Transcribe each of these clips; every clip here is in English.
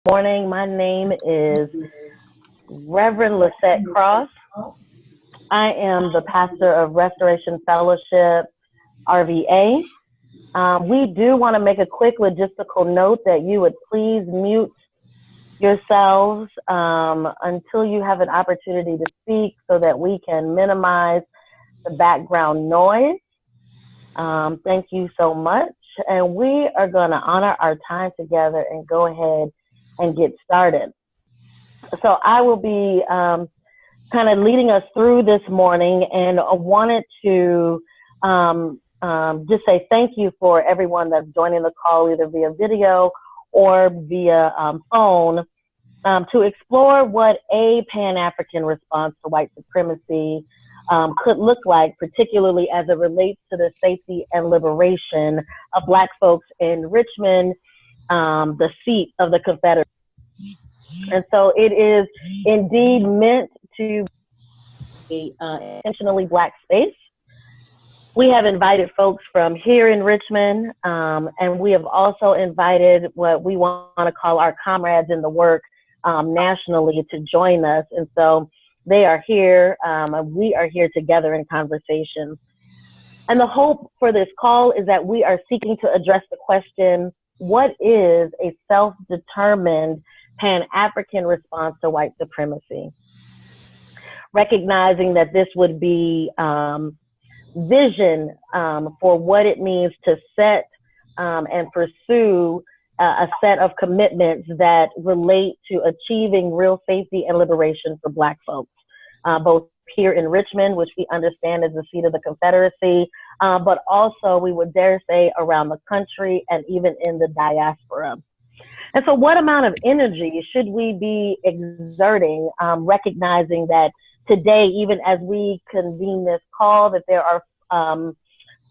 Morning. My name is Reverend Lacette Cross. I am the pastor of Restoration Fellowship, RVA. We do want to make a quick logistical note that you would please mute yourselves until you have an opportunity to speak so that we can minimize the background noise. Thank you so much. And we are going to honor our time together and go ahead and get started. So I will be kind of leading us through this morning, and I wanted to just say thank you for everyone that's joining the call either via video or via phone to explore what a Pan-African response to white supremacy could look like, particularly as it relates to the safety and liberation of Black folks in Richmond, the seat of the Confederacy. And so it is indeed meant to be intentionally Black space. We have invited folks from here in Richmond, and we have also invited what we want to call our comrades in the work nationally to join us. And so they are here, and we are here together in conversation. And the hope for this call is that we are seeking to address the question, what is a self-determined Pan-African response to white supremacy? Recognizing that this would be vision for what it means to set and pursue a set of commitments that relate to achieving real safety and liberation for Black folks, both here in Richmond, which we understand is the seat of the Confederacy, but also we would dare say around the country and even in the diaspora. And so what amount of energy should we be exerting, recognizing that today, even as we convene this call, that there are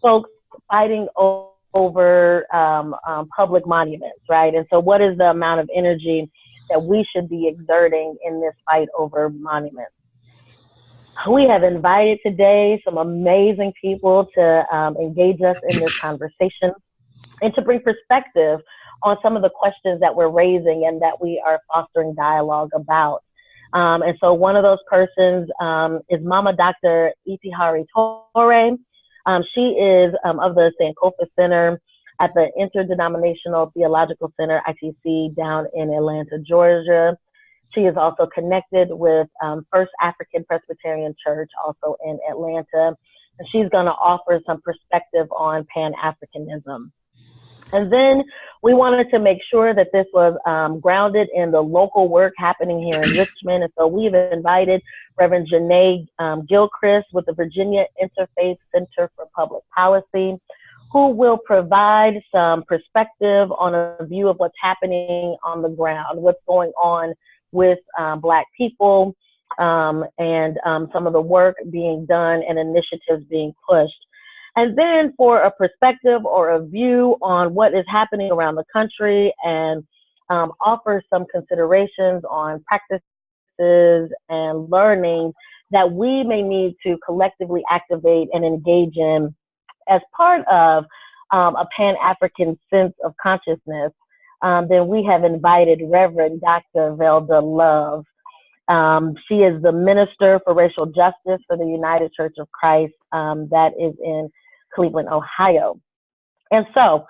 folks fighting over public monuments, right? And so what is the amount of energy that we should be exerting in this fight over monuments? We have invited today some amazing people to engage us in this conversation and to bring perspective on some of the questions that we're raising and that we are fostering dialogue about. And so one of those persons is Mama Dr. Itihari Torre. She is of the Sankofa Center at the Interdenominational Theological Center, ITC, down in Atlanta, Georgia. She is also connected with First African Presbyterian Church, also in Atlanta. And she's going to offer some perspective on Pan-Africanism. And then we wanted to make sure that this was grounded in the local work happening here in Richmond. And so we've invited Reverend Janae Gilchrist with the Virginia Interfaith Center for Public Policy, who will provide some perspective on a view of what's happening on the ground, what's going on with Black people, and some of the work being done and initiatives being pushed. And then for a perspective or a view on what is happening around the country and offer some considerations on practices and learning that we may need to collectively activate and engage in as part of a Pan-African sense of consciousness, then we have invited Reverend Dr. Velda Love. She is the Minister for Racial Justice for the United Church of Christ that is in Cleveland, Ohio. And so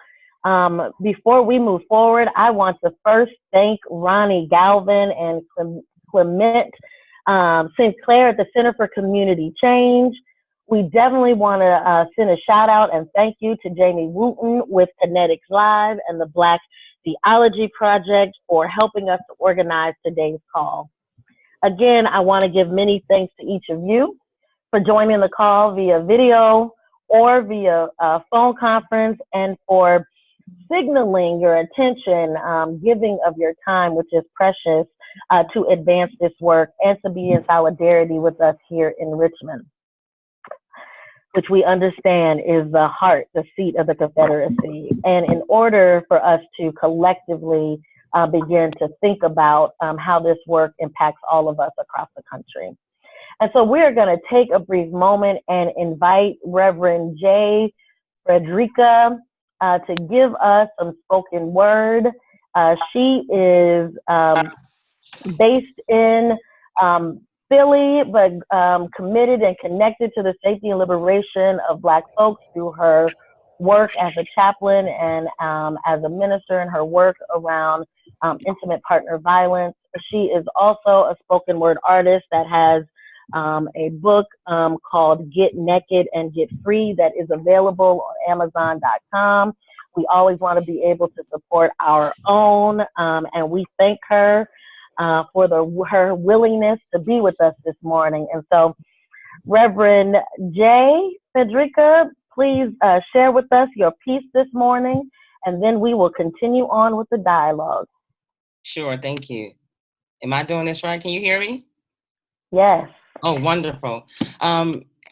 before we move forward, I want to first thank Ronnie Galvin and Clement Sinclair at the Center for Community Change. We definitely want to send a shout out and thank you to Jamie Wooten with Kinetics Live and the Black Theology Project for helping us to organize today's call. Again, I want to give many thanks to each of you for joining the call via video or via phone conference, and for signaling your attention, giving of your time, which is precious, to advance this work and to be in solidarity with us here in Richmond, which we understand is the heart, the seat of the Confederacy. And in order for us to collectively begin to think about how this work impacts all of us across the country. And so we're going to take a brief moment and invite Reverend J. Frederica to give us some spoken word She is based in Philly, but committed and connected to the safety and liberation of Black folks through her work as a chaplain and as a minister, and her work around intimate partner violence. She is also a spoken word artist that has a book called Get Naked and Get Free that is available on Amazon.com. We always want to be able to support our own, and we thank her for her willingness to be with us this morning. And so, Reverend J. Frederica, please share with us your piece this morning, and then we will continue on with the dialogue. Sure, thank you. Am I doing this right? Can you hear me? Yes. Oh, wonderful.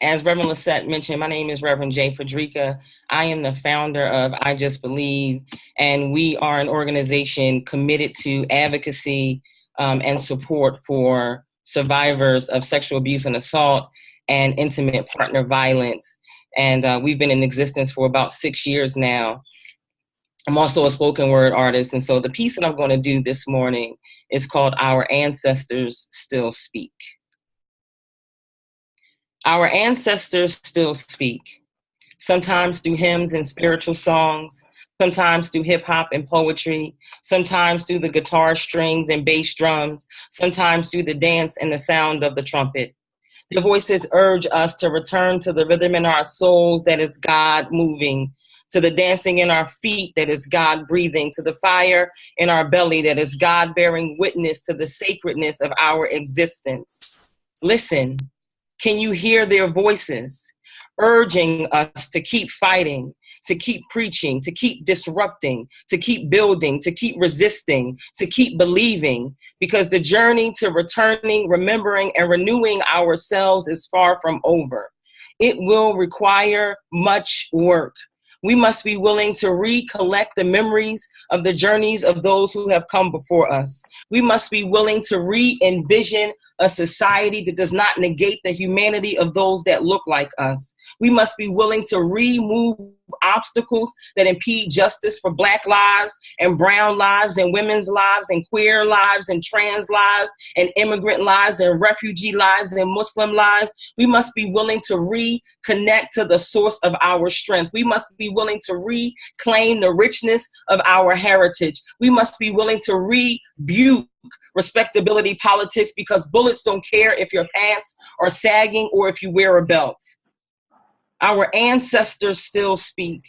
As Reverend Lacette mentioned, my name is Reverend J. Frederica. I am the founder of I Just Believe, and we are an organization committed to advocacy and support for survivors of sexual abuse and assault and intimate partner violence. And we've been in existence for about 6 years now. I'm also a spoken word artist. And so the piece that I'm going to do this morning is called Our Ancestors Still Speak. Our ancestors still speak, sometimes through hymns and spiritual songs, sometimes through hip hop and poetry, sometimes through the guitar strings and bass drums, sometimes through the dance and the sound of the trumpet. Their voices urge us to return to the rhythm in our souls that is God moving, to the dancing in our feet that is God breathing, to the fire in our belly that is God bearing witness to the sacredness of our existence. Listen, can you hear their voices urging us to keep fighting, to keep preaching, to keep disrupting, to keep building, to keep resisting, to keep believing? Because the journey to returning, remembering, and renewing ourselves is far from over. It will require much work. We must be willing to recollect the memories of the journeys of those who have come before us. We must be willing to re-envision a society that does not negate the humanity of those that look like us. We must be willing to remove obstacles that impede justice for Black lives and brown lives and women's lives and queer lives and trans lives and immigrant lives and refugee lives and Muslim lives. We must be willing to reconnect to the source of our strength. We must be willing to reclaim the richness of our heritage. We must be willing to rebuke respectability politics, because bullets don't care if your pants are sagging or if you wear a belt. Our ancestors still speak,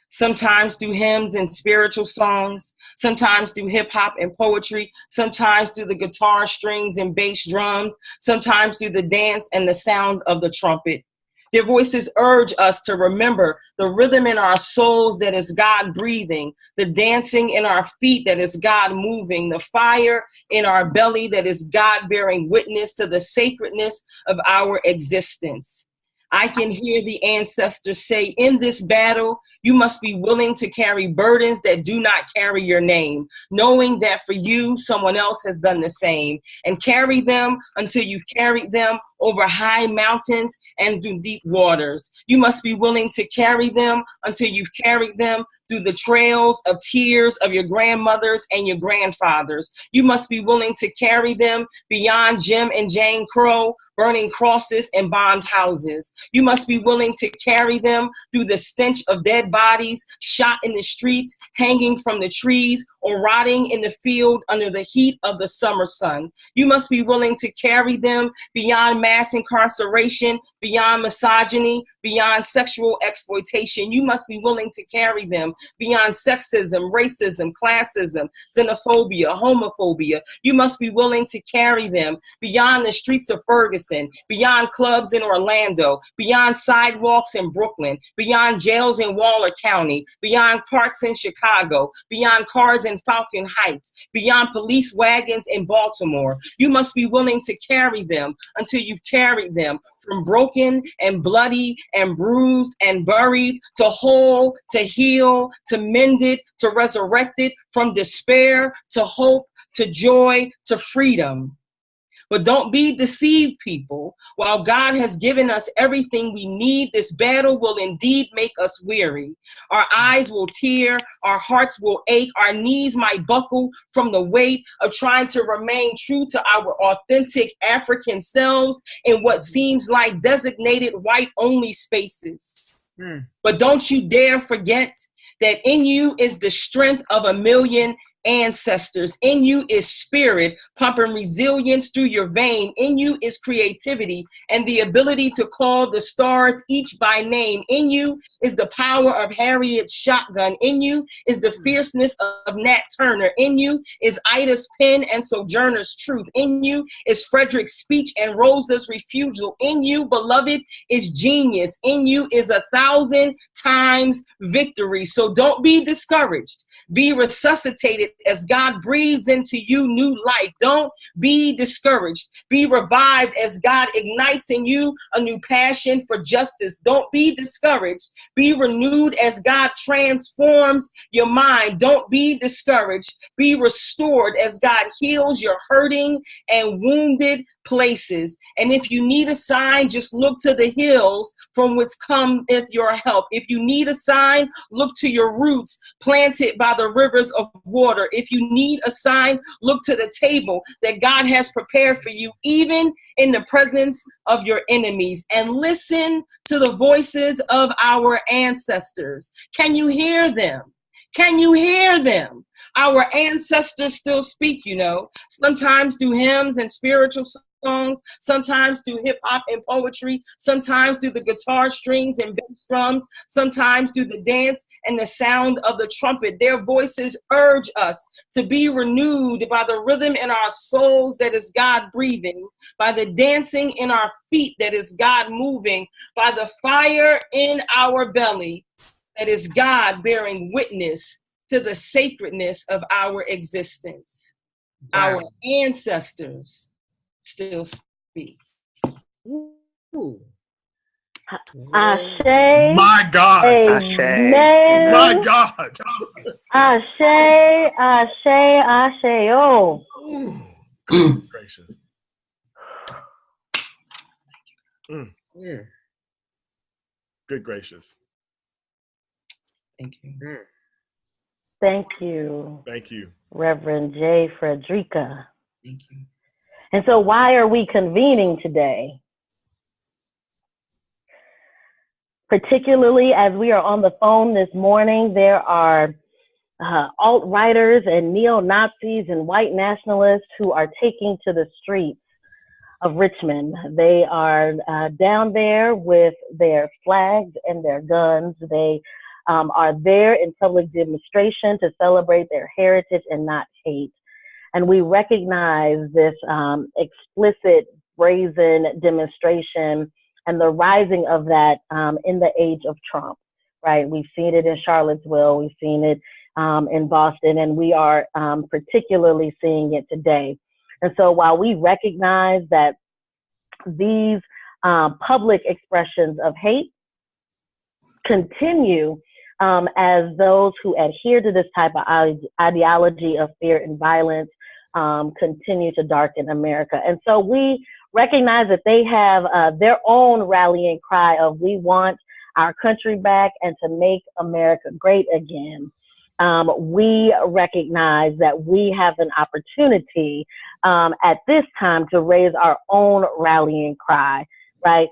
sometimes through hymns and spiritual songs, sometimes through hip hop and poetry, sometimes through the guitar strings and bass drums, sometimes through the dance and the sound of the trumpet. Their voices urge us to remember the rhythm in our souls that is God breathing, the dancing in our feet that is God moving, the fire in our belly that is God bearing witness to the sacredness of our existence. I can hear the ancestors say, in this battle, you must be willing to carry burdens that do not carry your name, knowing that for you, someone else has done the same, and carry them until you've carried them over high mountains and through deep waters. You must be willing to carry them until you've carried them through the trails of tears of your grandmothers and your grandfathers. You must be willing to carry them beyond Jim and Jane Crow, burning crosses and bombed houses. You must be willing to carry them through the stench of dead bodies shot in the streets, hanging from the trees, or rotting in the field under the heat of the summer sun. You must be willing to carry them beyond mass incarceration, beyond misogyny, beyond sexual exploitation. You must be willing to carry them beyond sexism, racism, classism, xenophobia, homophobia. You must be willing to carry them beyond the streets of Ferguson, beyond clubs in Orlando, beyond sidewalks in Brooklyn, beyond jails in Waller County, beyond parks in Chicago, beyond cars in Falcon Heights, beyond police wagons in Baltimore. You must be willing to carry them until you've carried them from broken and bloody and bruised and buried to whole, to heal, to mended, to resurrected, from despair to hope, to joy, to freedom. But don't be deceived, people. While God has given us everything we need, this battle will indeed make us weary. Our eyes will tear, our hearts will ache, our knees might buckle from the weight of trying to remain true to our authentic African selves in what seems like designated white-only spaces. But don't you dare forget that in you is the strength of 1,000,000 ancestors. In you is spirit pumping resilience through your vein. In you is creativity and the ability to call the stars each by name. In you is the power of Harriet's shotgun. In you is the fierceness of Nat Turner. In you is Ida's pen and Sojourner's truth. In you is Frederick's speech and Rosa's refusal. In you, beloved, is genius. In you is 1,000 times victory. So don't be discouraged. Be resuscitated as God breathes into you new life. Don't be discouraged. Be revived as God ignites in you a new passion for justice. Don't be discouraged. Be renewed as God transforms your mind. Don't be discouraged. Be restored as God heals your hurting and wounded places. And if you need a sign, just look to the hills from which cometh your help. If you need a sign, look to your roots planted by the rivers of water. If you need a sign, look to the table that God has prepared for you, even in the presence of your enemies, and listen to the voices of our ancestors. Can you hear them? Can you hear them? Our ancestors still speak, you know, sometimes through hymns and spiritual songs, sometimes through hip hop and poetry, sometimes through the guitar strings and bass drums, sometimes through the dance and the sound of the trumpet. Their voices urge us to be renewed by the rhythm in our souls that is God breathing, by the dancing in our feet that is God moving, by the fire in our belly that is God bearing witness to the sacredness of our existence. Wow. Our ancestors still speak. Ooh. Ashe. My God. Amen. My God. Ashe, Ashe, Ashe. Oh. Good gracious. Yeah. Good gracious. Thank you. Thank you. Thank you. Reverend J. Frederica. Thank you. And so why are we convening today? Particularly as we are on the phone this morning, there are alt-righters and neo-Nazis and white nationalists who are taking to the streets of Richmond. They are down there with their flags and their guns. They are there in public demonstration to celebrate their heritage and not hate. And we recognize this explicit, brazen demonstration and the rising of that in the age of Trump, right? We've seen it in Charlottesville, we've seen it in Boston, and we are particularly seeing it today. And so while we recognize that these public expressions of hate continue as those who adhere to this type of ideology of fear and violence continue to darken America. And so we recognize that they have their own rallying cry of we want our country back and to make America great again. We recognize that we have an opportunity at this time to raise our own rallying cry, right?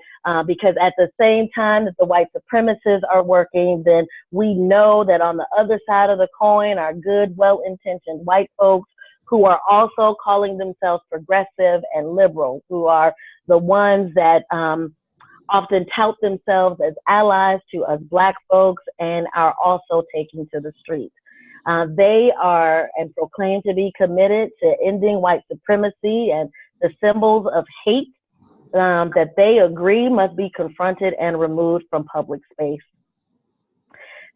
Because at the same time that the white supremacists are working, then we know that on the other side of the coin are good, well-intentioned white folks who are also calling themselves progressive and liberal, who are the ones that often tout themselves as allies to us Black folks and are also taking to the streets. They are and proclaim to be committed to ending white supremacy and the symbols of hate that they agree must be confronted and removed from public space.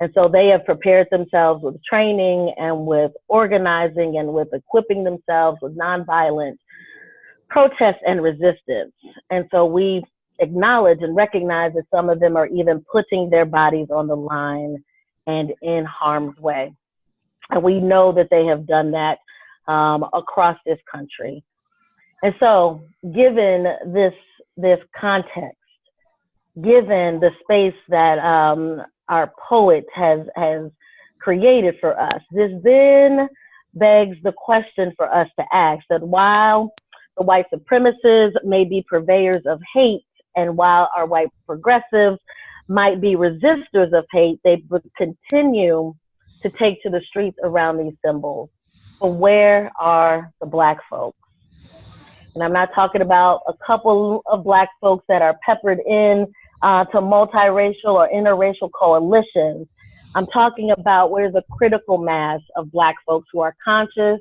And so they have prepared themselves with training and with organizing and with equipping themselves with nonviolent protest and resistance. And so we acknowledge and recognize that some of them are even putting their bodies on the line and in harm's way. And we know that they have done that across this country. And so, given this context, given the space that our poet has created for us, this then begs the question for us to ask that while the white supremacists may be purveyors of hate, and while our white progressives might be resistors of hate, they would continue to take to the streets around these symbols. But where are the Black folks? And I'm not talking about a couple of Black folks that are peppered in to multiracial or interracial coalitions. I'm talking about where's the critical mass of Black folks who are conscious,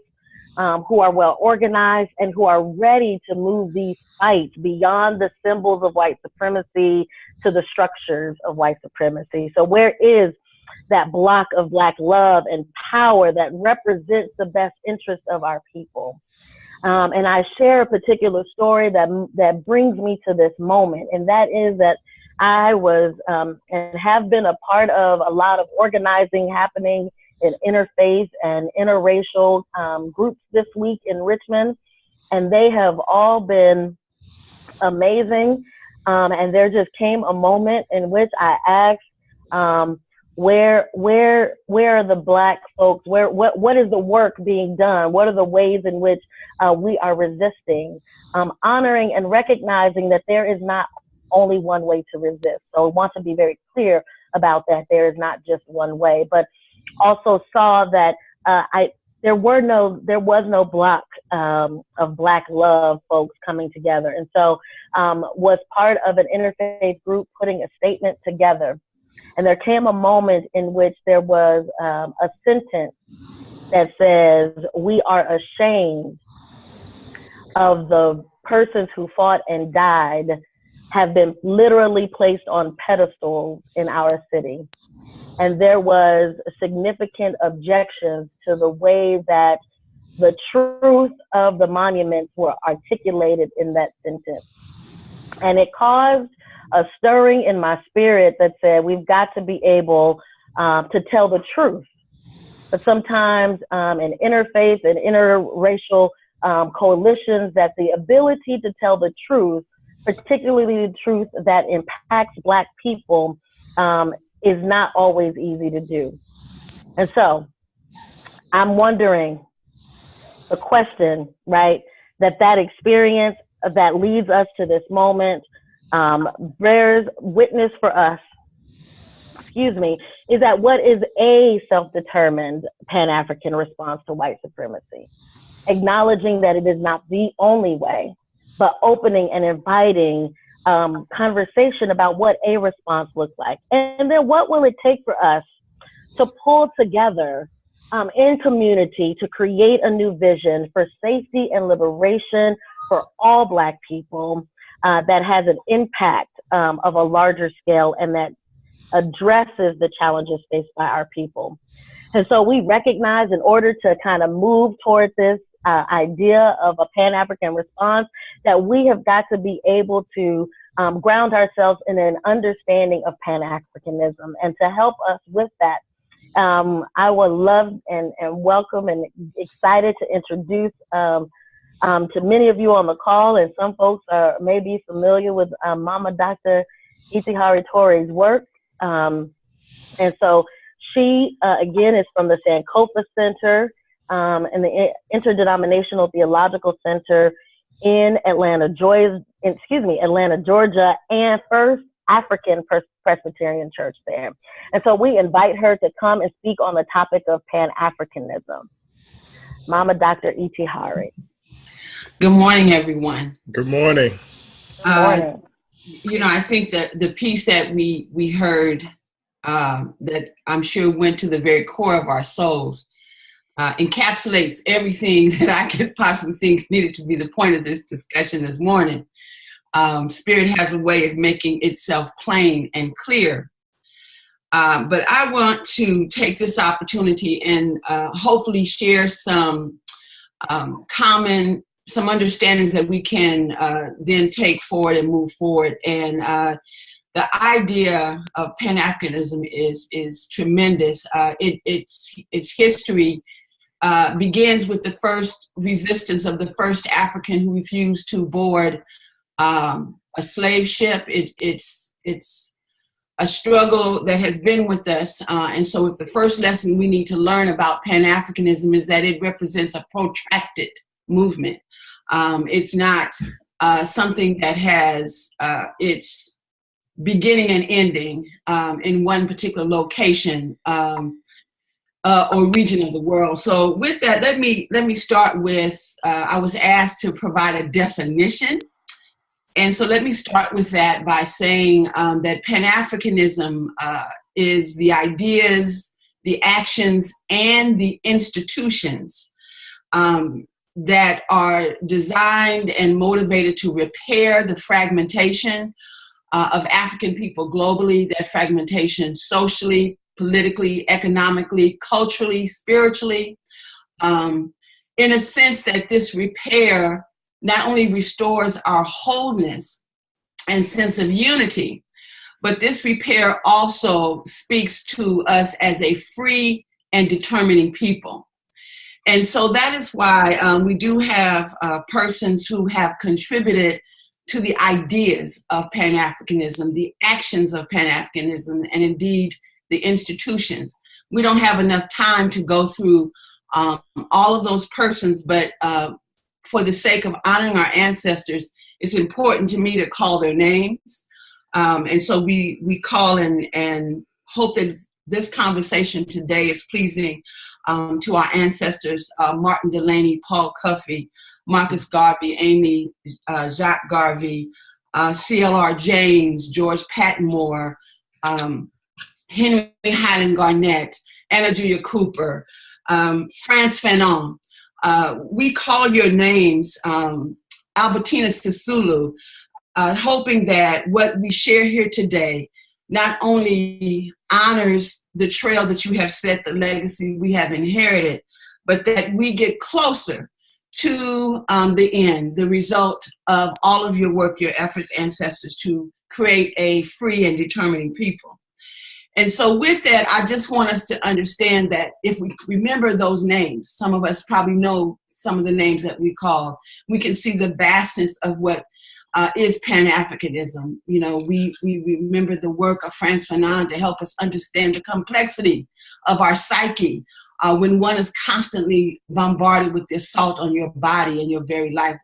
who are well organized, and who are ready to move these fights beyond the symbols of white supremacy to the structures of white supremacy. So where is that block of Black love and power that represents the best interest of our people? And I share a particular story that brings me to this moment, and that is that I was and have been a part of a lot of organizing happening in interfaith and interracial groups this week in Richmond, and they have all been amazing. And there just came a moment in which I asked, where are the Black folks? What is the work being done? What are the ways in which we are resisting, honoring and recognizing that there is not only one way to resist. So I want to be very clear about that. There is not just one way, but also saw that there was no block of Black love folks coming together, and so was part of an interfaith group putting a statement together. And there came a moment in which there was a sentence that says, "We are ashamed of the persons who fought and died have been literally placed on pedestals in our city." And there was significant objections to the way that the truth of the monuments were articulated in that sentence. And it caused a stirring in my spirit that said, we've got to be able to tell the truth. But sometimes in interfaith and interracial coalitions, that the ability to tell the truth, particularly the truth that impacts Black people, is not always easy to do. And so I'm wondering the question, right, that experience that leads us to this moment bears witness for us, is that what is a self-determined Pan-African response to white supremacy? Acknowledging that it is not the only way, but opening and inviting conversation about what a response looks like. And then what will it take for us to pull together in community to create a new vision for safety and liberation for all Black people that has an impact of a larger scale and that addresses the challenges faced by our people. And so we recognize, in order to kind of move towards this idea of a Pan-African response, that we have got to be able to ground ourselves in an understanding of Pan-Africanism. And to help us with that, I would love and welcome and excited to introduce to many of you on the call, and some folks may be familiar with Mama Dr. Itihari Tore's work. And so she, again, is from the Sankofa Center and the Interdenominational Theological Center in Atlanta, Georgia, and First African Presbyterian Church there. And so we invite her to come and speak on the topic of Pan-Africanism. Mama Dr. Itihari. Good morning, everyone. Good morning. Good morning. I think that the piece that we heard that I'm sure went to the very core of our souls encapsulates everything that I could possibly think needed to be the point of this discussion this morning. Spirit has a way of making itself plain and clear. But I want to take this opportunity and hopefully share some some understandings that we can then take forward and move forward. And the idea of Pan-Africanism is tremendous. Its history begins with the first resistance of the first African who refused to board a slave ship. It's a struggle that has been with us. And so if the first lesson we need to learn about Pan-Africanism is that it represents a protracted movement. It's not something that has its beginning and ending in one particular location or region of the world. So with that, let me start with, I was asked to provide a definition. And so let me start with that by saying that Pan-Africanism is the ideas, the actions, and the institutions that are designed and motivated to repair the fragmentation of African people globally, that fragmentation socially, politically, economically, culturally, spiritually, in a sense that this repair not only restores our wholeness and sense of unity, but this repair also speaks to us as a free and determining people. And so that is why we do have persons who have contributed to the ideas of Pan-Africanism, the actions of Pan-Africanism, and indeed the institutions. We don't have enough time to go through all of those persons, but for the sake of honoring our ancestors, it's important to me to call their names. And so we call and hope that this conversation today is pleasing to our ancestors, Martin Delaney, Paul Cuffey, Marcus Garvey, Amy Jacques Garvey, CLR James, George Patmore, Henry Highland Garnett, Anna Julia Cooper, Frantz Fanon. We call your names, Albertina Sisulu, hoping that what we share here today not only honors the trail that you have set, the legacy we have inherited, but that we get closer to the end, the result of all of your work, your efforts, ancestors, to create a free and determining people. And so with that, I just want us to understand that if we remember those names, some of us probably know some of the names that we call, we can see the vastness of what is Pan-Africanism. You know, we remember the work of Frantz Fanon to help us understand the complexity of our psyche when one is constantly bombarded with the assault on your body and your very life.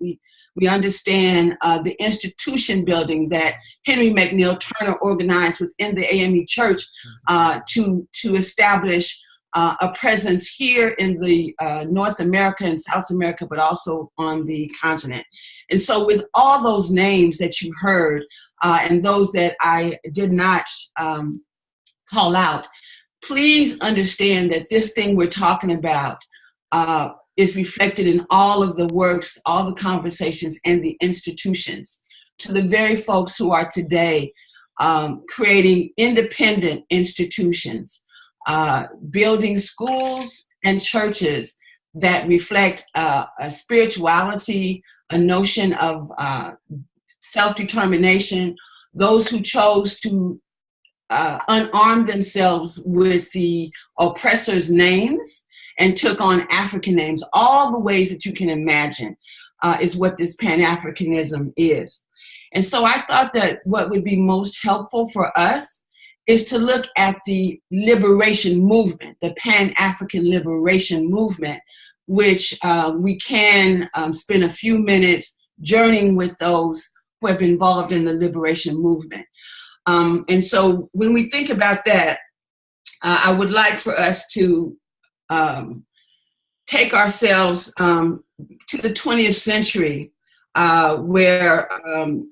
We understand the institution building that Henry McNeil Turner organized within the AME Church to establish a presence here in the North America and South America, but also on the continent. And so with all those names that you heard and those that I did not call out, please understand that this thing we're talking about is reflected in all of the works, all the conversations, and the institutions. To the very folks who are today creating independent institutions, building schools and churches that reflect a spirituality, a notion of self-determination, those who chose to unarm themselves with the oppressors' names and took on African names. All the ways that you can imagine is what this Pan-Africanism is. And so I thought that what would be most helpful for us is to look at the liberation movement, the Pan-African liberation movement, which we can spend a few minutes journeying with those who have been involved in the liberation movement. And so when we think about that, I would like for us to take ourselves to the 20th century, where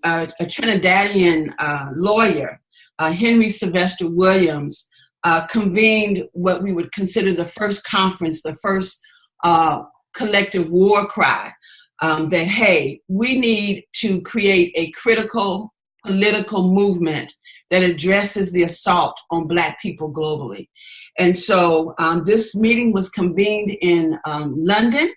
a Trinidadian lawyer, Henry Sylvester Williams, convened what we would consider the first conference, the first collective war cry, that, hey, we need to create a critical political movement that addresses the assault on Black people globally. And so this meeting was convened in London,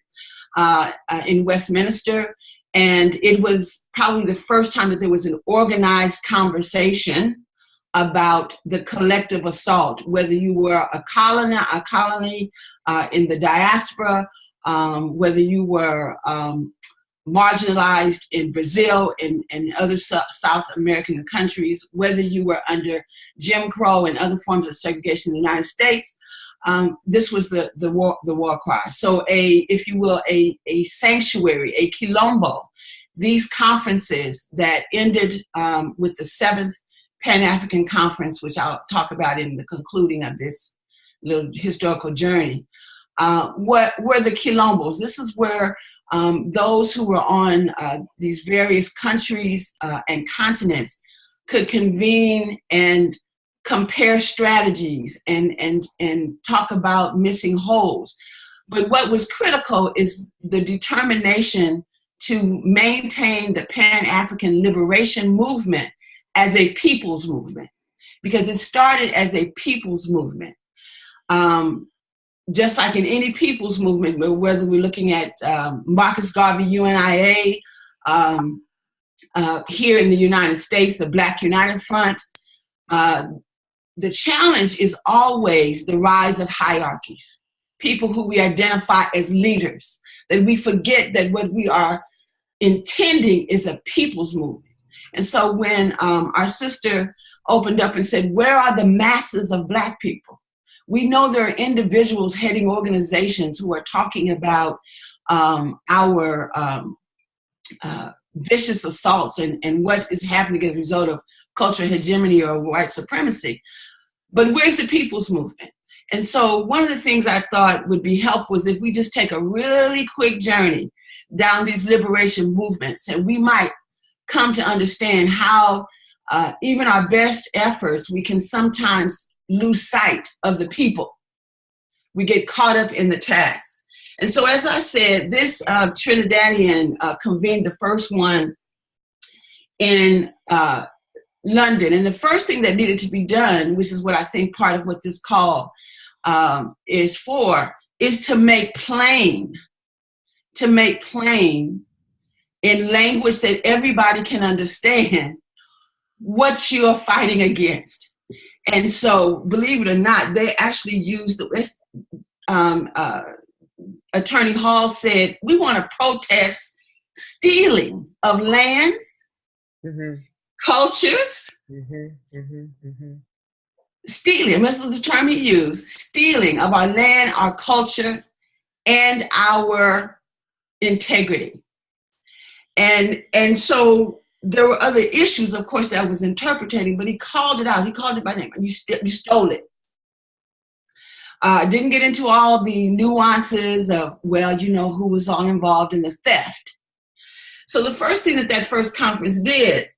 in Westminster, and it was probably the first time that there was an organized conversation about the collective assault, whether you were a colony in the diaspora, whether you were marginalized in Brazil and other South American countries, whether you were under Jim Crow and other forms of segregation in the United States. This was the war cry. So if you will, a sanctuary, a quilombo, these conferences that ended with the 7th Pan-African Conference, which I'll talk about in the concluding of this little historical journey, what were the quilombos. This is where those who were on these various countries and continents could convene and compare strategies and talk about missing holes. But what was critical is the determination to maintain the Pan-African liberation movement as a people's movement, because it started as a people's movement. Just like in any people's movement, whether we're looking at Marcus Garvey, UNIA, here in the United States, the Black United Front, the challenge is always the rise of hierarchies, people who we identify as leaders, that we forget that what we are intending is a people's movement. And so when our sister opened up and said, where are the masses of Black people? We know there are individuals heading organizations who are talking about our vicious assaults and what is happening as a result of cultural hegemony or white supremacy. But where's the people's movement? And so one of the things I thought would be helpful is if we just take a really quick journey down these liberation movements, and we might come to understand how even our best efforts, we can sometimes lose sight of the people. We get caught up in the tasks. And so, as I said, this Trinidadian convened the first one in London. And the first thing that needed to be done, which is what I think part of what this call is for, is to make plain in language that everybody can understand what you're fighting against. And so, believe it or not, they actually used Attorney Hall said, we want to protest stealing of lands, cultures, stealing, this was the term he used, stealing of our land, our culture, and our integrity. And so there were other issues, of course, that I was interpreting, but he called it out. He called it by name. You stole it. Didn't get into all the nuances of, well, you know, who was all involved in the theft. So the first thing that first conference did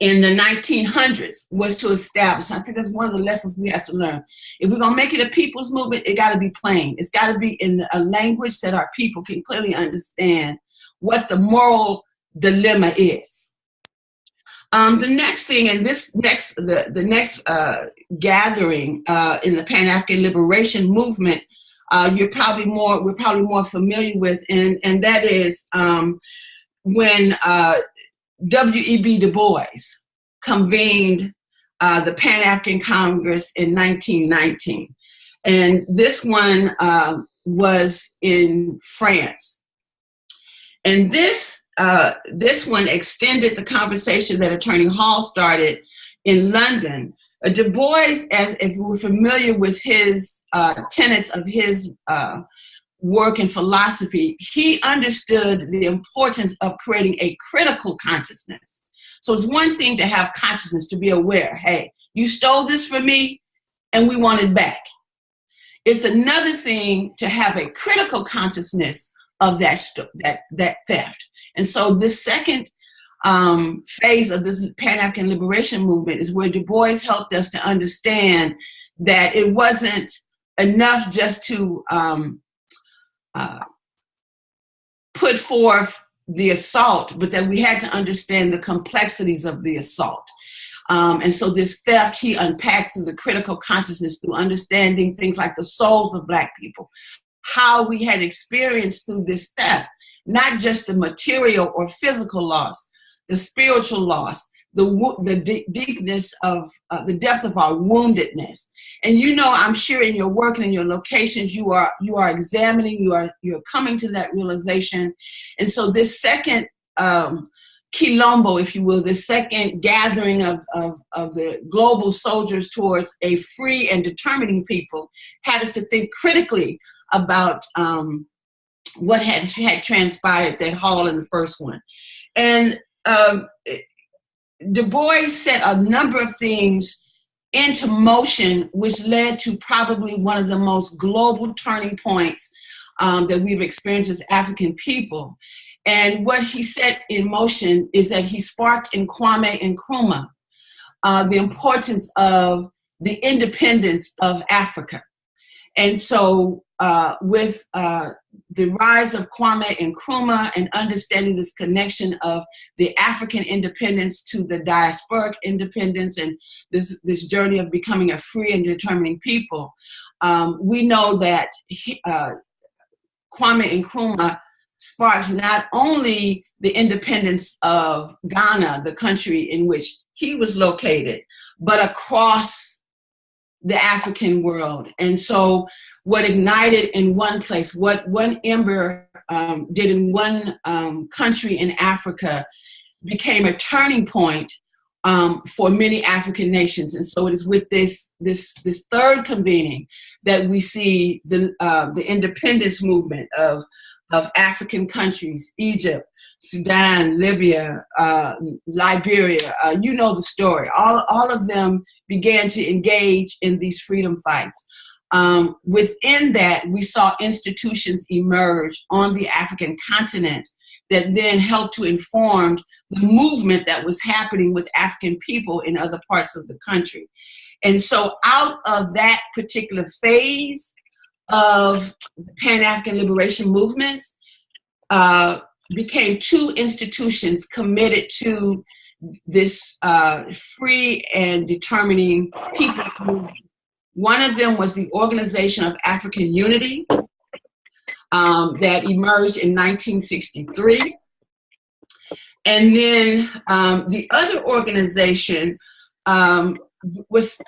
in the 1900s was to establish, I think that's one of the lessons we have to learn. If we're going to make it a people's movement, it got to be plain. It's got to be in a language that our people can clearly understand what the moral dilemma is. The next thing, and the next gathering in the Pan-African Liberation Movement, we're probably more familiar with, and that is when W.E.B. Du Bois convened the Pan-African Congress in 1919, and this one was in France, and this one extended the conversation that Attorney Hall started in London. Du Bois, as if we're familiar with his tenets of his work and philosophy, he understood the importance of creating a critical consciousness. So it's one thing to have consciousness, to be aware, hey, you stole this from me and we want it back. It's another thing to have a critical consciousness of that theft. And so this second phase of this Pan-African Liberation Movement is where Du Bois helped us to understand that it wasn't enough just to put forth the assault, but that we had to understand the complexities of the assault. And so this theft, he unpacks through the critical consciousness, through understanding things like the souls of Black people, how we had experienced through this theft, not just the material or physical loss, the spiritual loss, deepness of the depth of our woundedness. And I'm sure in your work and in your locations, you are examining, you're coming to that realization. And so this second Quilombo, if you will, the second gathering of the global soldiers towards a free and determining people, had us to think critically about what had transpired that hall in the first one. And Du Bois set a number of things into motion, which led to probably one of the most global turning points that we've experienced as African people. And what he set in motion is that he sparked in Kwame Nkrumah the importance of the independence of Africa. And so with the rise of Kwame Nkrumah and understanding this connection of the African independence to the diasporic independence and this journey of becoming a free and determining people, we know that Kwame Nkrumah sparked not only the independence of Ghana, the country in which he was located, but across the African world. And so what ignited in one place, what one ember did in one country in Africa, became a turning point for many African nations. And so it is with this third convening that we see the independence movement of African countries, Egypt, Sudan, Libya, Liberia, you know the story. All of them began to engage in these freedom fights. Within that, we saw institutions emerge on the African continent that then helped to inform the movement that was happening with African people in other parts of the country. And so out of that particular phase of the Pan-African liberation movements, became two institutions committed to this free and determining people movement. One of them was the Organization of African Unity that emerged in 1963. And then the other organization was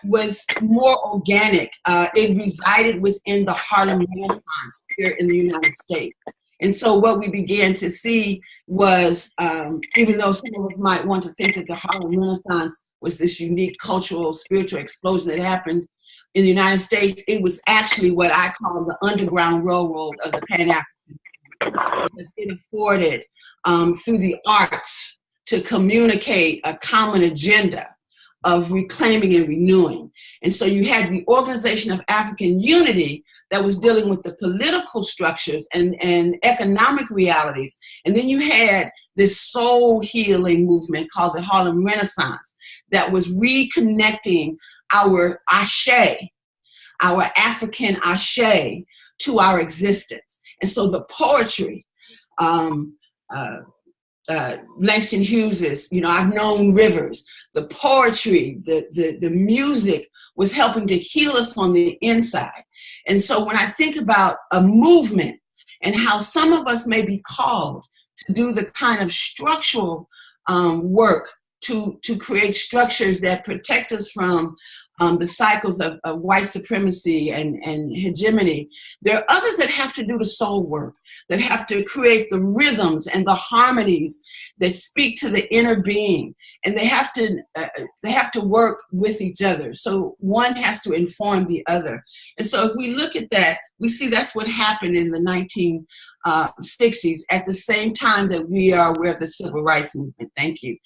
more organic. It resided within the Harlem Renaissance here in the United States. And so what we began to see was, even though some of us might want to think that the Harlem Renaissance was this unique cultural, spiritual explosion that happened in the United States, it was actually what I call the Underground Railroad of the Pan-African. Because it afforded, through the arts, to communicate a common agenda of reclaiming and renewing. And so you had the Organization of African Unity that was dealing with the political structures and economic realities. And then you had this soul healing movement called the Harlem Renaissance that was reconnecting our ashe, our African ashe, to our existence. And so the poetry, Langston Hughes's, I've Known Rivers, the poetry, the music was helping to heal us on the inside. And so when I think about a movement and how some of us may be called to do the kind of structural work to create structures that protect us from the cycles of white supremacy and hegemony, there are others that have to do the soul work, that have to create the rhythms and the harmonies that speak to the inner being, and they have to work with each other. So one has to inform the other. And so if we look at that, we see that's what happened in the 1960s at the same time that we are aware of the civil rights movement. Thank you.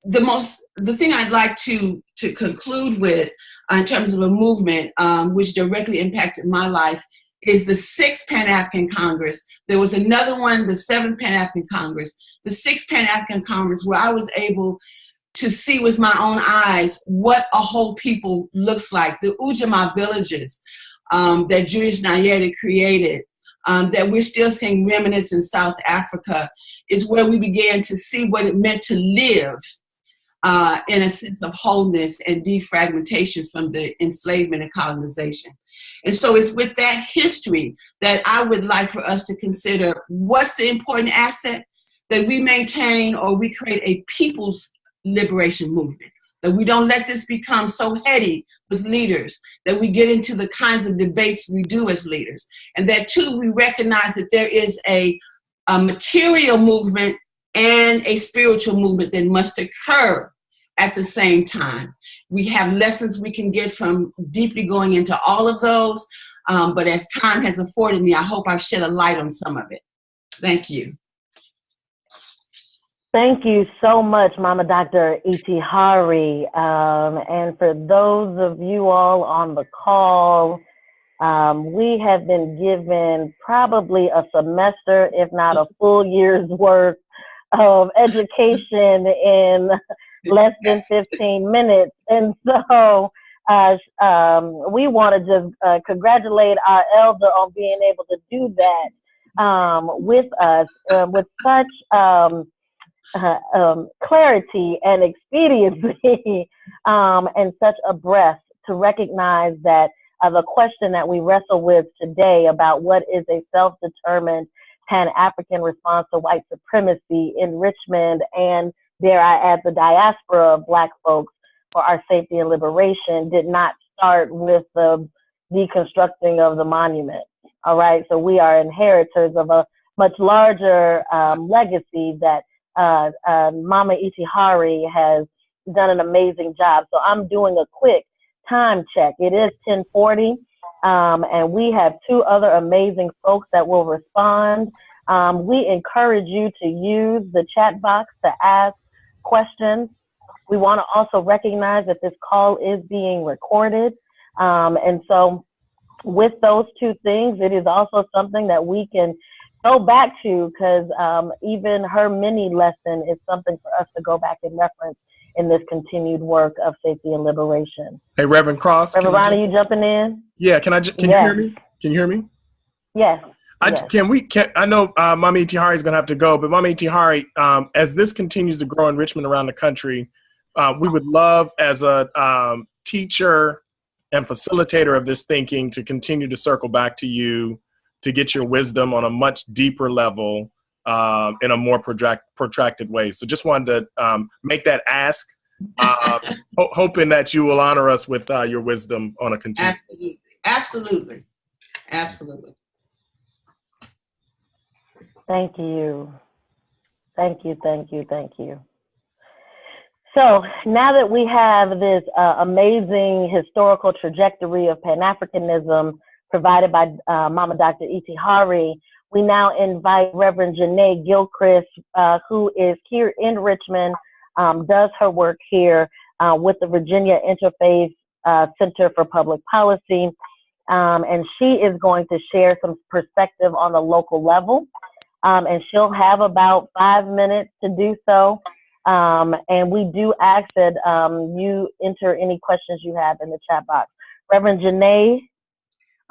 The thing I'd like to conclude with in terms of a movement which directly impacted my life is the 6th Pan-African Congress. There was another one, the 7th Pan-African Congress, the 6th Pan-African Congress, where I was able to see with my own eyes what a whole people looks like. The Ujamaa villages that Julius Nyerere created, that we're still seeing remnants in South Africa, is where we began to see what it meant to live in a sense of wholeness and defragmentation from the enslavement and colonization. And so it's with that history that I would like for us to consider what's the important asset that we maintain or we create a people's liberation movement. That we don't let this become so heady with leaders, that we get into the kinds of debates we do as leaders. And that too, we recognize that there is a material movement and a spiritual movement that must occur at the same time. We have lessons we can get from deeply going into all of those, but as time has afforded me, I hope I've shed a light on some of it. Thank you. Thank you so much, Mama Dr. E.T. Hari. And for those of you all on the call, we have been given probably a semester, if not a full year's worth of education in less than 15 minutes. And so we want to just congratulate our elder on being able to do that with us with such clarity and expediency and such a breadth to recognize that the question that we wrestle with today about what is a self-determined Pan-African response to white supremacy in Richmond and, dare I add, the diaspora of Black folks for our safety and liberation did not start with the deconstructing of the monument. All right, so we are inheritors of a much larger legacy that Mama E.T. Hari has done an amazing job. So I'm doing a quick time check. It is 10:40, and we have two other amazing folks that will respond. We encourage you to use the chat box to ask questions. We want to also recognize that this call is being recorded. And so with those two things, it is also something that we can go back to, because even her mini lesson is something for us to go back and reference in this continued work of safety and liberation. Hey, Reverend Cross. Reverend Ron, are you jumping in? Yeah, can you hear me? Can you hear me? Yes. I know Mama E.T. Hari is going to have to go, but Mama E.T. Hari, as this continues to grow in Richmond around the country, we would love, as a teacher and facilitator of this thinking, to continue to circle back to you to get your wisdom on a much deeper level in a more protracted way. So just wanted to make that ask, hoping that you will honor us with your wisdom on a continued basis. Absolutely. Absolutely. Thank you. Thank you, thank you, thank you. So now that we have this amazing historical trajectory of Pan-Africanism provided by Mama Dr. E.T. Hari, we now invite Reverend Janae Gilchrist, who is here in Richmond, does her work here with the Virginia Interfaith Center for Public Policy. And she is going to share some perspective on the local level. And she'll have about 5 minutes to do so. And we do ask that you enter any questions you have in the chat box. Reverend Janae.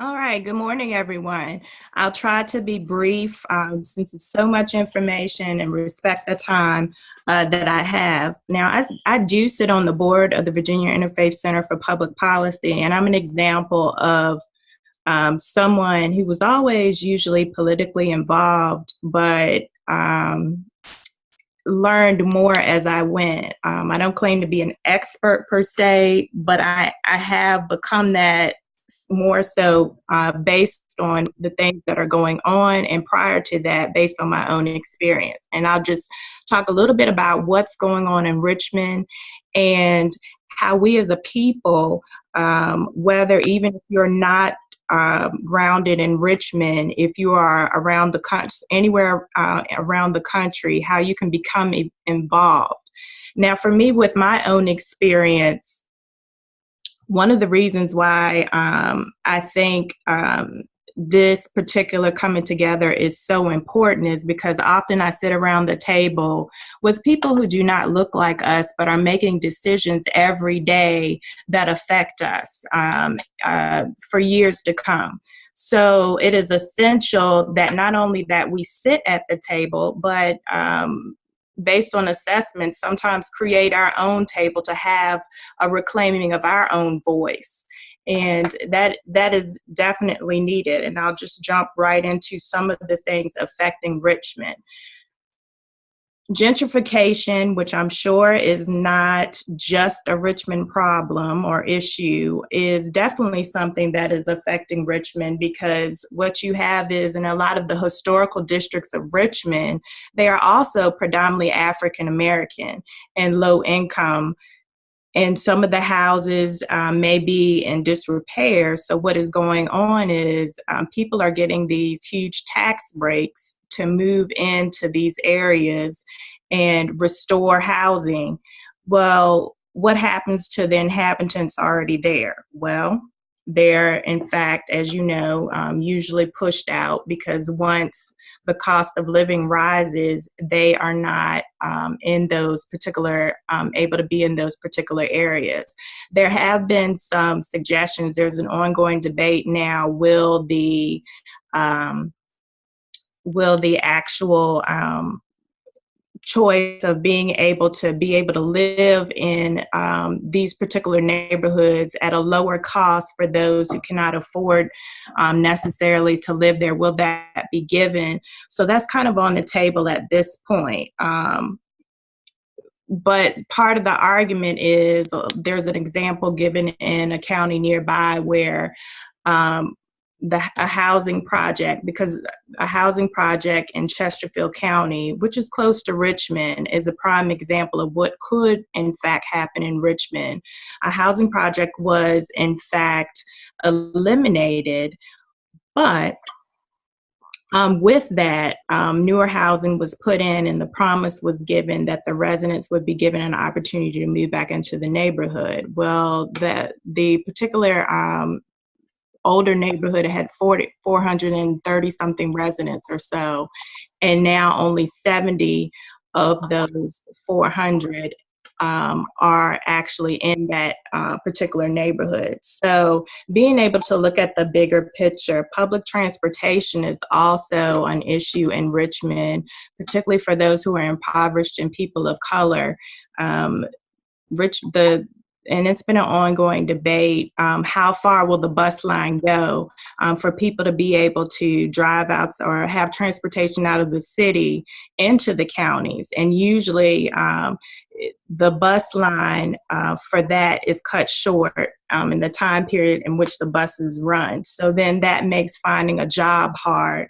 All right. Good morning, everyone. I'll try to be brief since it's so much information, and respect the time that I have. Now, I do sit on the board of the Virginia Interfaith Center for Public Policy, and I'm an example of someone who was always usually politically involved, but learned more as I went. I don't claim to be an expert per se, but I have become that more so based on the things that are going on, and prior to that, based on my own experience. And I'll just talk a little bit about what's going on in Richmond and how we as a people, whether even if you're not grounded in Richmond, if you are around the anywhere around the country, how you can become involved. Now, for me, with my own experience, one of the reasons why I think this particular coming together is so important is because often I sit around the table with people who do not look like us, but are making decisions every day that affect us for years to come. So it is essential that not only that we sit at the table, but based on assessment, sometimes create our own table to have a reclaiming of our own voice. And that is definitely needed. And I'll just jump right into some of the things affecting Richmond. Gentrification, which I'm sure is not just a Richmond problem or issue, is definitely something that is affecting Richmond, because what you have is, in a lot of the historical districts of Richmond, they are also predominantly African American and low income. And some of the houses may be in disrepair. So what is going on is people are getting these huge tax breaks to move into these areas and restore housing. Well, what happens to the inhabitants already there? Well, they're, in fact, as you know, usually pushed out, because once the cost of living rises, they are not in those particular, able to be in those particular areas. There have been some suggestions. There's an ongoing debate now. Will the actual choice of being able to live in these particular neighborhoods at a lower cost for those who cannot afford necessarily to live there, will that be given? So that's kind of on the table at this point. But part of the argument is there's an example given in a county nearby where a housing project, because a housing project in Chesterfield County, which is close to Richmond, is a prime example of what could in fact happen in Richmond. A housing project was in fact eliminated, but with that, newer housing was put in, and the promise was given that the residents would be given an opportunity to move back into the neighborhood. Well, the particular older neighborhood had 430 something residents or so, and now only 70 of those 400 are actually in that particular neighborhood. So being able to look at the bigger picture, public transportation is also an issue in Richmond, particularly for those who are impoverished and people of color. And it's been an ongoing debate. How far will the bus line go for people to be able to drive out or have transportation out of the city into the counties? And usually the bus line for that is cut short in the time period in which the buses run. So then that makes finding a job hard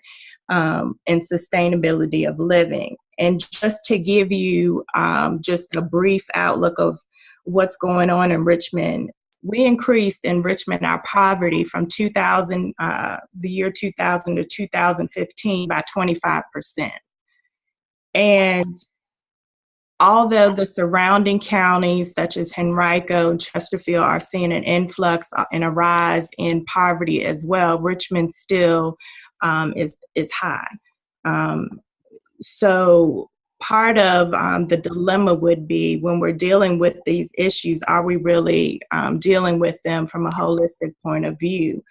and sustainability of living. And just to give you just a brief outlook of what's going on in Richmond, we increased in Richmond our poverty from the year 2000 to 2015 by 25%. And although the surrounding counties such as Henrico and Chesterfield are seeing an influx and a rise in poverty as well, Richmond still is high. So part of the dilemma would be, when we're dealing with these issues, are we really dealing with them from a holistic point of view?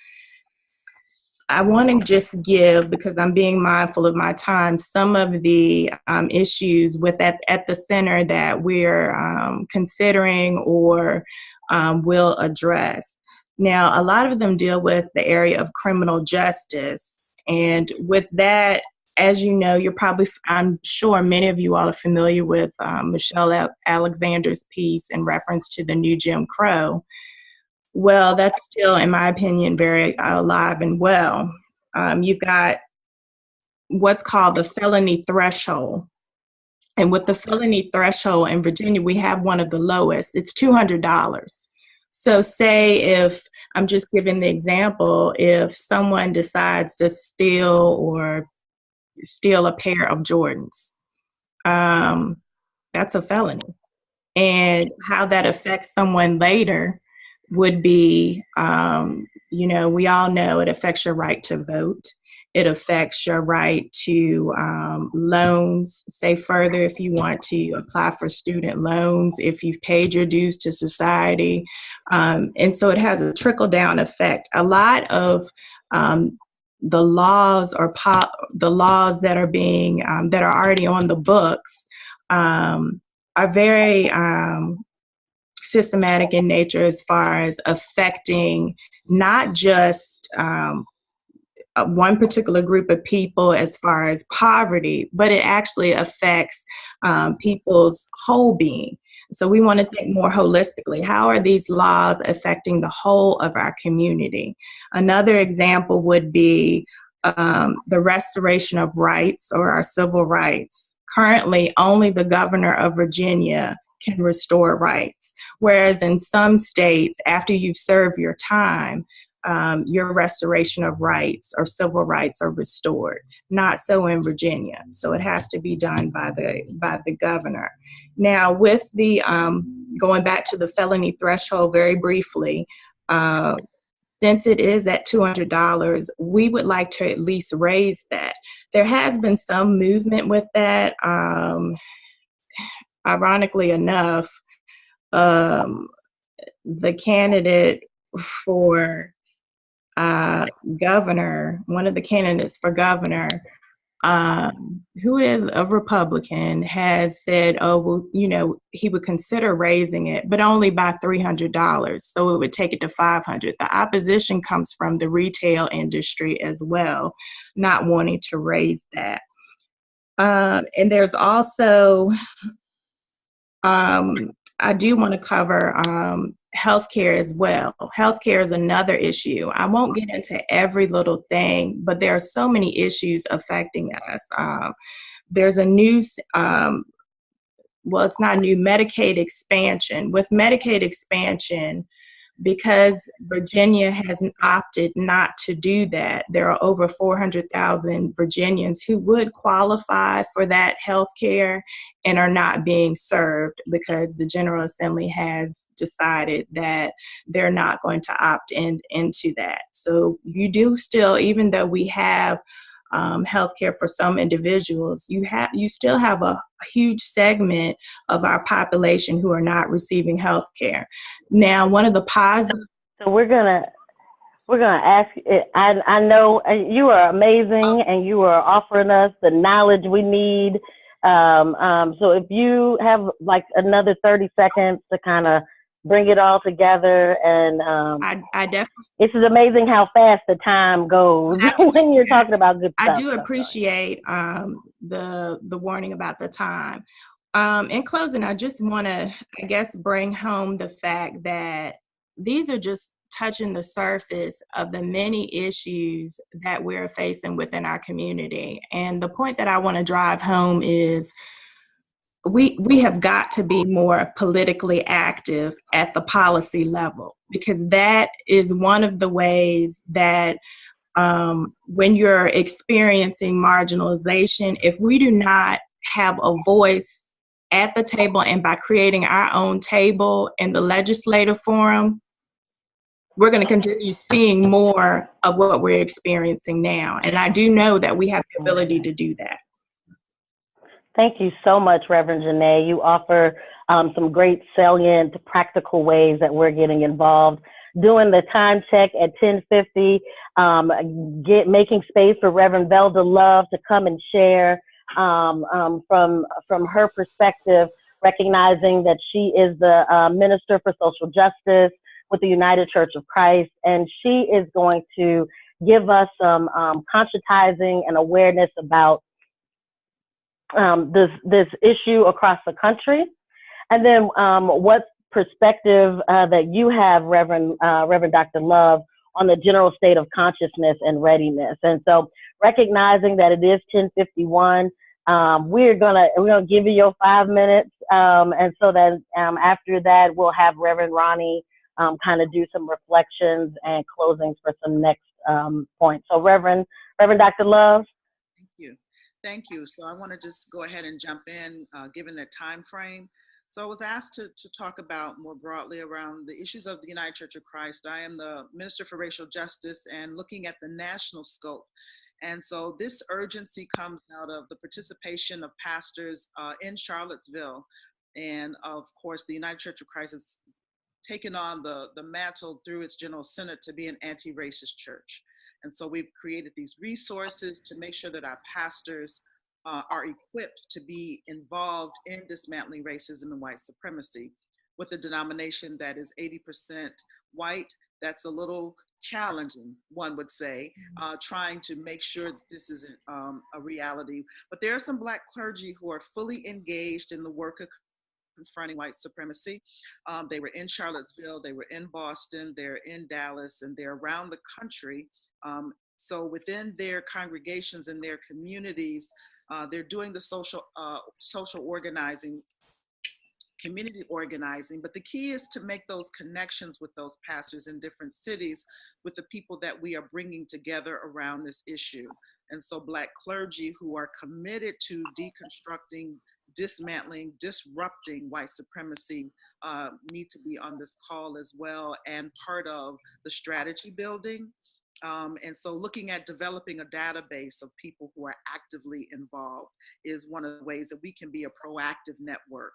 I want to just give, because I'm being mindful of my time, some of the issues at the center that we're considering or will address. Now, a lot of them deal with the area of criminal justice. And with that, as you know, I'm sure many of you all are familiar with Michelle Alexander's piece in reference to the new Jim Crow. Well, that's still, in my opinion, very alive and well. You've got what's called the felony threshold. And with the felony threshold in Virginia, we have one of the lowest. It's $200. So say, if I'm just giving the example, if someone decides to steal a pair of Jordans, that's a felony. And how that affects someone later would be, we all know it affects your right to vote. It affects your right to loans. Say further, if you want to apply for student loans, if you've paid your dues to society. And so it has a trickle-down effect. A lot of the laws that are being that are already on the books are very systematic in nature, as far as affecting not just one particular group of people as far as poverty, but it actually affects people's whole being. So we want to think more holistically. How are these laws affecting the whole of our community? Another example would be the restoration of rights or our civil rights. Currently, only the governor of Virginia can restore rights, whereas in some states, after you've served your time, your restoration of rights or civil rights are restored. Not so in Virginia. So it has to be done by the governor. Now, with the going back to the felony threshold very briefly, since it is at $200, we would like to at least raise that. There has been some movement with that. Ironically enough, the candidate for governor, one of the candidates for governor, who is a Republican, has said, oh, well, you know, he would consider raising it, but only by $300. So it would take it to $500. The opposition comes from the retail industry as well, not wanting to raise that. And there's also, I do want to cover healthcare as well. Healthcare is another issue. I won't get into every little thing, but there are so many issues affecting us. There's a new, well, it's not new, Medicaid expansion. With Medicaid expansion, because Virginia has opted not to do that, there are over 400,000 Virginians who would qualify for that health care and are not being served because the General Assembly has decided that they're not going to opt into that. So you do still, even though we have healthcare for some individuals, you still have a huge segment of our population who are not receiving healthcare. Now, one of the positives. So we're gonna ask. I know you are amazing, and you are offering us the knowledge we need. So if you have like another 30 seconds to kind of bring it all together, and I definitely. It's amazing how fast the time goes when you're talking about good stuff. I do appreciate the warning about the time. In closing, I just want to, I guess, bring home the fact that these are just touching the surface of the many issues that we're facing within our community. And the point that I want to drive home is we have got to be more politically active at the policy level, because that is one of the ways that when you're experiencing marginalization, if we do not have a voice at the table and by creating our own table in the legislative forum, we're going to continue seeing more of what we're experiencing now. And I do know that we have the ability to do that. Thank you so much, Reverend Janae. You offer some great salient, practical ways that we're getting involved. Doing the time check at 10:50, making space for Reverend Velda Love to come and share from her perspective, recognizing that she is the Minister for Social Justice with the United Church of Christ, and she is going to give us some conscientizing and awareness about this issue across the country, and then what perspective that you have, Reverend Dr. Love, on the general state of consciousness and readiness. And so, recognizing that it is 10:51, we're gonna give you your 5 minutes, and so that after that we'll have Reverend Ronnie kind of do some reflections and closings for some next points. So, Reverend Dr. Love. Thank you. So I want to just go ahead and jump in, given the time frame. So I was asked to talk about more broadly around the issues of the United Church of Christ. I am the Minister for Racial Justice and looking at the national scope. And so this urgency comes out of the participation of pastors in Charlottesville. And of course, the United Church of Christ has taken on the mantle through its General Synod to be an anti-racist church. And so we've created these resources to make sure that our pastors are equipped to be involved in dismantling racism and white supremacy with a denomination that is 80% white. That's a little challenging, one would say, trying to make sure that this isn't a reality. But there are some Black clergy who are fully engaged in the work of confronting white supremacy. They were in Charlottesville, they were in Boston, they're in Dallas, and they're around the country. So within their congregations and their communities, they're doing the social organizing, community organizing, but the key is to make those connections with those pastors in different cities, with the people that we are bringing together around this issue. And so Black clergy who are committed to deconstructing, dismantling, disrupting white supremacy need to be on this call as well, and part of the strategy building. And so looking at developing a database of people who are actively involved is one of the ways that we can be a proactive network.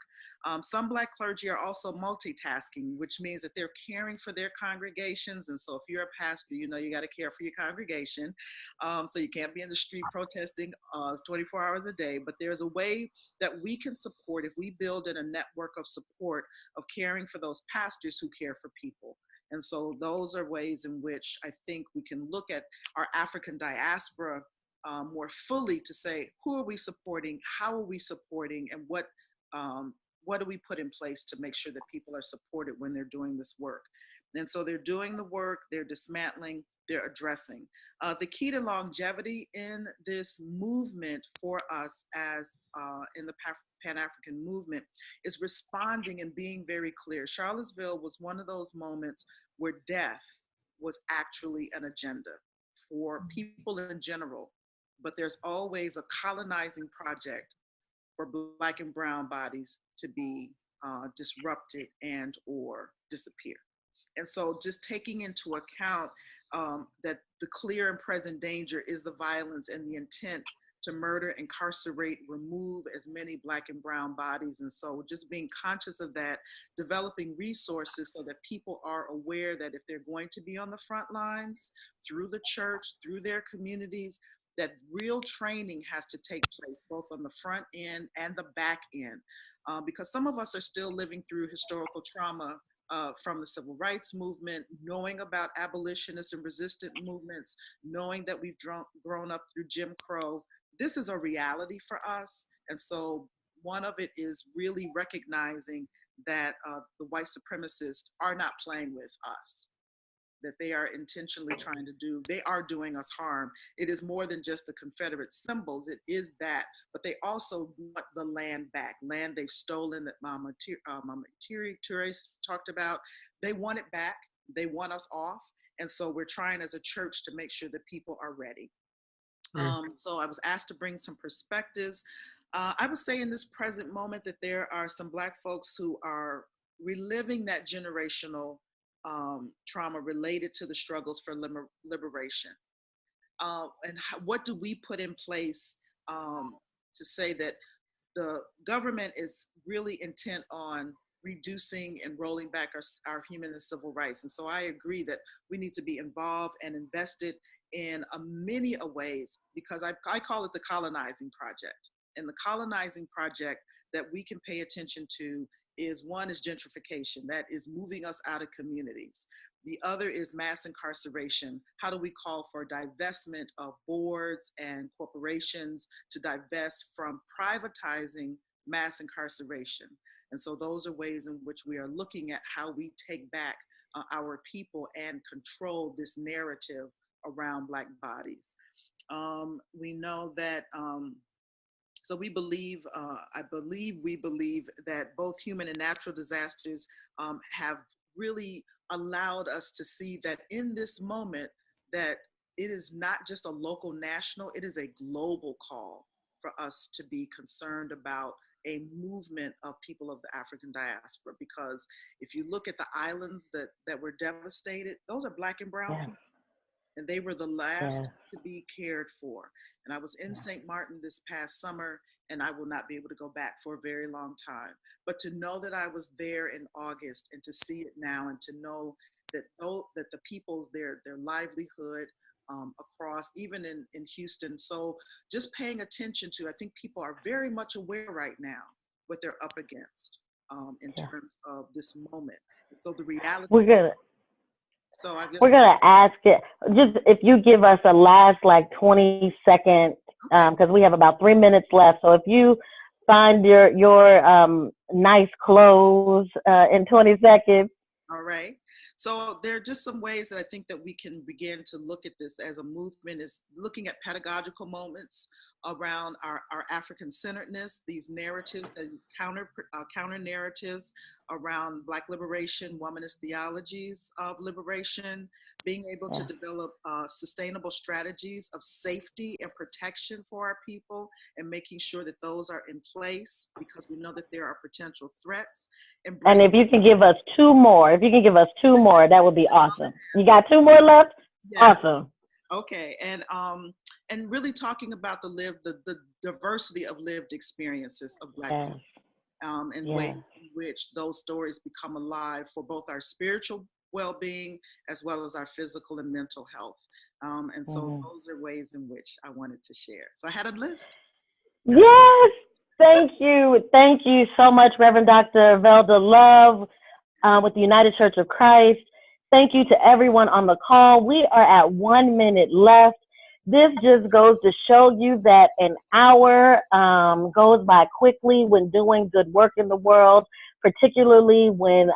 Some Black clergy are also multitasking, which means that they're caring for their congregations. And so if you're a pastor, you know you got to care for your congregation. So you can't be in the street protesting 24 hours a day, but there's a way that we can support if we build in a network of support of caring for those pastors who care for people. And so those are ways in which I think we can look at our African diaspora more fully to say, who are we supporting, how are we supporting, and what do we put in place to make sure that people are supported when they're doing this work. And so they're doing the work, they're dismantling, they're addressing. The key to longevity in this movement for us as in the Pan-African movement is responding and being very clear. Charlottesville was one of those moments where death was actually an agenda for people in general, but there's always a colonizing project for Black and brown bodies to be disrupted and or disappear. And so just taking into account that the clear and present danger is the violence and the intent to murder, incarcerate, remove as many Black and brown bodies. And so just being conscious of that, developing resources so that people are aware that if they're going to be on the front lines through the church, through their communities, that real training has to take place both on the front end and the back end. Because some of us are still living through historical trauma from the civil rights movement, knowing about abolitionist and resistant movements, knowing that we've grown up through Jim Crow. This is a reality for us. And so one of it is really recognizing that the white supremacists are not playing with us, that they are intentionally trying to do, they are doing us harm. It is more than just the Confederate symbols, it is that, but they also want the land back, land they've stolen that Mama Ture talked about. They want it back, they want us off. And so we're trying as a church to make sure that people are ready. So I was asked to bring some perspectives. I would say in this present moment that there are some Black folks who are reliving that generational trauma related to the struggles for liberation. And what do we put in place to say that the government is really intent on reducing and rolling back our human and civil rights? And so I agree that we need to be involved and invested in many ways, because I call it the colonizing project. And the colonizing project that we can pay attention to is, one is gentrification, that is moving us out of communities. The other is mass incarceration. How do we call for divestment of boards and corporations to divest from privatizing mass incarceration? And so those are ways in which we are looking at how we take back our people and control this narrative around Black bodies. We know that so we believe, we believe that both human and natural disasters have really allowed us to see that in this moment, that it is not just a local, national, it is a global call for us to be concerned about a movement of people of the African diaspora. Because if you look at the islands that were devastated, those are Black and brown people. And they were the last to be cared for. And I was in St. Martin this past summer, and I will not be able to go back for a very long time. But to know that I was there in August and to see it now, and to know that the people's, their livelihood across, even in Houston. So just paying attention to, I think people are very much aware right now what they're up against in terms of this moment. And so the reality. So I guess we're gonna ask it. Just if you give us a last like 20-second, because we have about 3 minutes left. So if you find your nice clothes in 20 seconds. all right. So there are just some ways that I think that we can begin to look at this as a movement, is looking at pedagogical moments around our African-centeredness, these narratives, that counter narratives around Black liberation, womanist theologies of liberation, being able to develop sustainable strategies of safety and protection for our people, and making sure that those are in place because we know that there are potential threats. And if you can give us two more, that would be awesome. You got 2 more left? Yeah. Awesome. Okay, and really talking about the diversity of lived experiences of Black people, and ways in which those stories become alive for both our spiritual well-being as well as our physical and mental health. And so those are ways in which I wanted to share. So I had a list. Yes. Thank you so much, Reverend Dr. Velda Love with the United Church of Christ. Thank you to everyone on the call. We are at 1 minute left. This just goes to show you that an hour goes by quickly when doing good work in the world, particularly when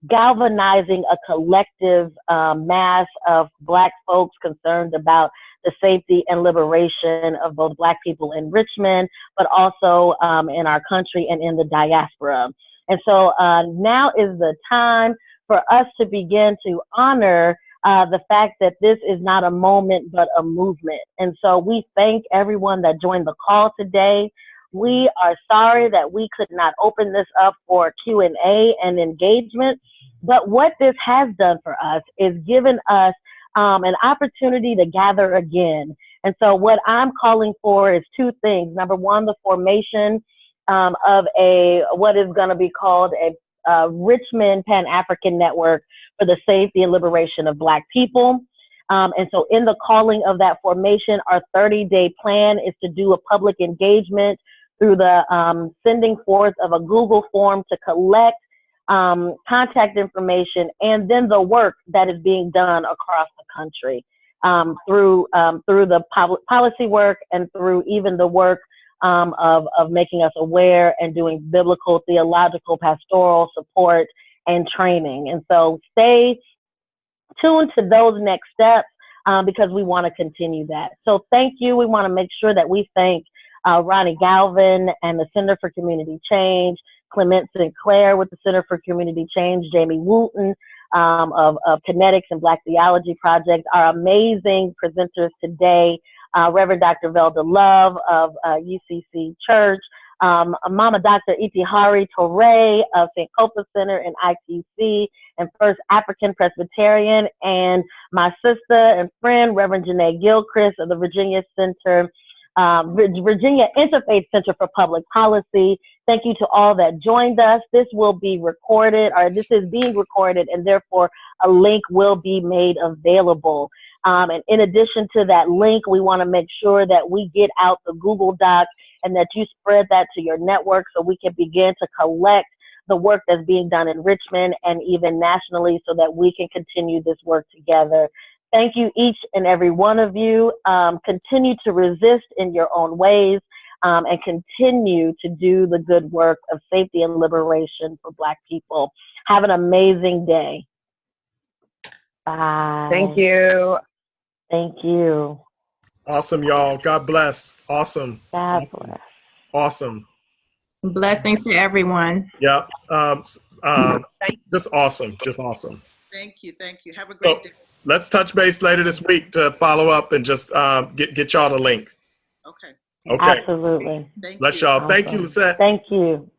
galvanizing a collective mass of Black folks concerned about the safety and liberation of both Black people in Richmond, but also in our country and in the diaspora. And so now is the time for us to begin to honor the fact that this is not a moment, but a movement. And so we thank everyone that joined the call today. We are sorry that we could not open this up for Q&A and engagement, but what this has done for us is given us an opportunity to gather again. And so what I'm calling for is 2 things. Number one, the formation of what is going to be called a Richmond Pan-African Network for the safety and liberation of Black people. And so in the calling of that formation, our 30-day plan is to do a public engagement through the sending forth of a Google form to collect contact information, and then the work that is being done across the country through the policy work and through even the work of making us aware and doing biblical, theological, pastoral support and training. And so stay tuned to those next steps because we want to continue that. So thank you. We want to make sure that we thank Ronnie Galvin and the Center for Community Change, Clement Sinclair with the Center for Community Change, Jamie Wooten of Kinetics and Black Theology Project, our amazing presenters today, Reverend Dr. Velda Love of UCC Church, Mama Dr. Itihari Torre of St. Copa Center and ITC, and First African Presbyterian, and my sister and friend, Reverend Janae Gilchrist of the Virginia Interfaith Center for Public Policy. Thank you to all that joined us. This will be recorded, or this is being recorded, and therefore a link will be made available. And in addition to that link, we want to make sure that we get out the Google Doc and that you spread that to your network so we can begin to collect the work that's being done in Richmond and even nationally so that we can continue this work together. Thank you, each and every one of you. Continue to resist in your own ways and continue to do the good work of safety and liberation for Black people. Have an amazing day. Bye. Thank you. Thank you. Awesome, y'all. God bless. Awesome. God bless. Awesome. Blessings to everyone. Yep. Just awesome. Just awesome. Thank you. Have a great day. Let's touch base later this week to follow up and just get y'all the link. Okay. Okay. Absolutely. Thank Bless you. y'all. Thank you, Lacette. Thank you.